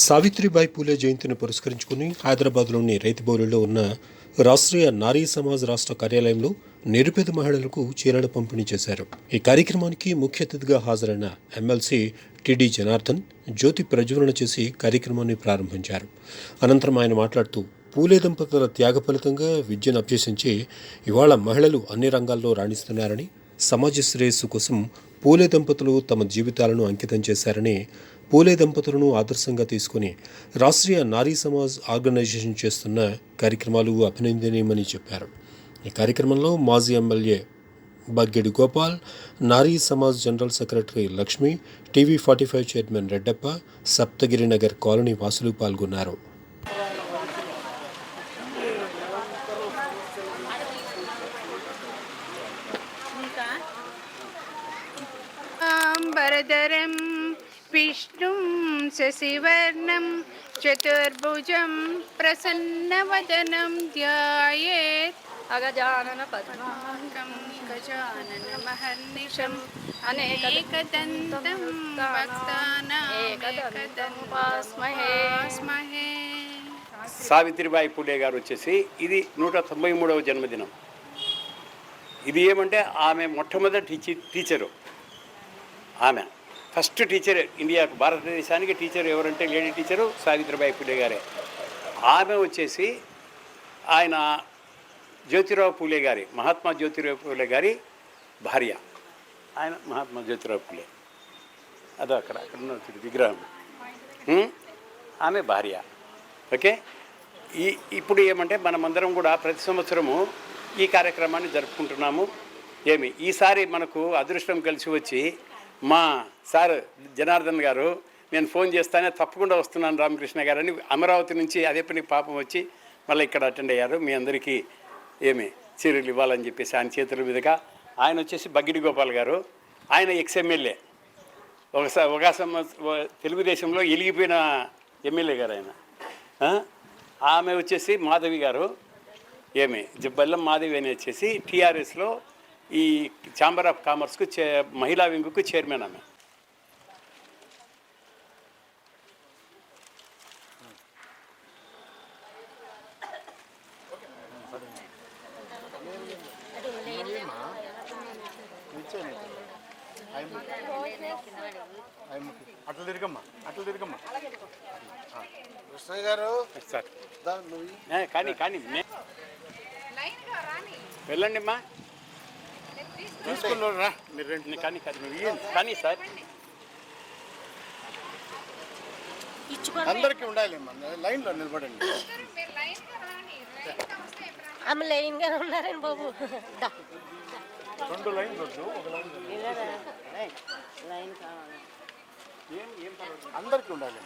సావిత్రిబాయి పూలే జయంతిని పురస్కరించుకుని హైదరాబాద్లోని రైతుబౌలిలో ఉన్న రాష్ట్రీయ నారీ సమాజ్ రాష్ట్ర కార్యాలయంలో నిరుపేద మహిళలకు చీరలు పంపిణీ చేశారు. ఈ కార్యక్రమానికి ముఖ్య అతిథిగా హాజరైన ఎమ్మెల్సీ టిడి జనార్దన్ జ్యోతి ప్రజ్వలన చేసి కార్యక్రమాన్ని ప్రారంభించారు. అనంతరం ఆయన మాట్లాడుతూ పూలే దంపతుల త్యాగ ఫలితంగా విద్యను అభ్యసించి ఇవాళ మహిళలు అన్ని రంగాల్లో రాణిస్తున్నారని, సమాజ శ్రేయస్సు కోసం పూలే దంపతులు తమ జీవితాలను అంకితం చేశారని, పూలే దంపతులను ఆదర్శంగా తీసుకుని రాష్ట్రీయ నారీ సమాజ్ ఆర్గనైజేషన్ చేస్తున్న కార్యక్రమాలు అభినందనీయమని చెప్పారు. ఈ కార్యక్రమంలో మాజీ MLA Baggidi Gopal, Nari Samaj general secretary Lakshmi, టీవీ45 చైర్మన్ రెడ్డప్ప, సప్తగిరి నగర్ కాలనీ వాసులు పాల్గొన్నారు. వరదరం విష్ణుం శశివర్ణం చతుర్భుజం ప్రసన్నవదనం ధ్యాయేత్ అగజానన పద్మార్కం గజానన మహర్నిశం అనేకదంతం భక్తానాం పాస్మహే. సావిత్రిబాయి పూలే గారు వచ్చేసి ఇది 193వ జన్మదినం. ఇది ఏమంటే ఆమె మొట్టమొదటి టీచరు. ఆమె ఫస్ట్ టీచర్ ఇండియాకు, భారతదేశానికి టీచర్ ఎవరంటే లేడీ టీచరు సావిత్రిబాయి పూలే గారే. ఆమె వచ్చేసి ఆయన జ్యోతిరావు పూలే గారి, మహాత్మా జ్యోతిరావు పూలే గారి భార్య. ఆయన మహాత్మా జ్యోతిరావు పూలే, అదో అక్కడ ఉన్న విగ్రహం, ఆమె భార్య. ఓకే, ఇప్పుడు ఏమంటే మనమందరం కూడా ప్రతి సంవత్సరము ఈ కార్యక్రమాన్ని జరుపుకుంటున్నాము. ఈసారి మనకు అదృష్టం కలిసి వచ్చి మా సార్ జనార్దన్ గారు, నేను ఫోన్ చేస్తానే తప్పకుండా వస్తున్నాను రామకృష్ణ గారు అని అమరావతి నుంచి అదే పని పాపం వచ్చి మళ్ళీ ఇక్కడ అటెండ్ అయ్యారు. మీ అందరికీ చీరలు ఇవ్వాలని చెప్పేసి ఆయన చేతుల మీదుగా. ఆయన వచ్చేసి బగ్గిడి గోపాల్ గారు, ఆయన ఎక్స్ఎమ్మెల్యే, ఒక తెలుగుదేశంలో ఎలిగిపోయిన ఎమ్మెల్యే గారు ఆయన. ఆమె వచ్చేసి మాధవి గారు, బెల్లం మాధవి అని వచ్చేసి టీఆర్ఎస్లో ఈ ఛాంబర్ ఆఫ్ కామర్స్కు మహిళా వింగ్కు చైర్మన్ ఆమె. కానీ వెళ్ళండి అమ్మా, తీసుకున్నారా మీరు రెండు. కానీ సార్ అందరికీ ఉండాలి, లైన్లో నిలబడండి. ఆమె లైన్గా ఉన్నారండి బాబు. రెండు లైన్లు లైన్ కావాలి, అందరికీ ఉండాలి.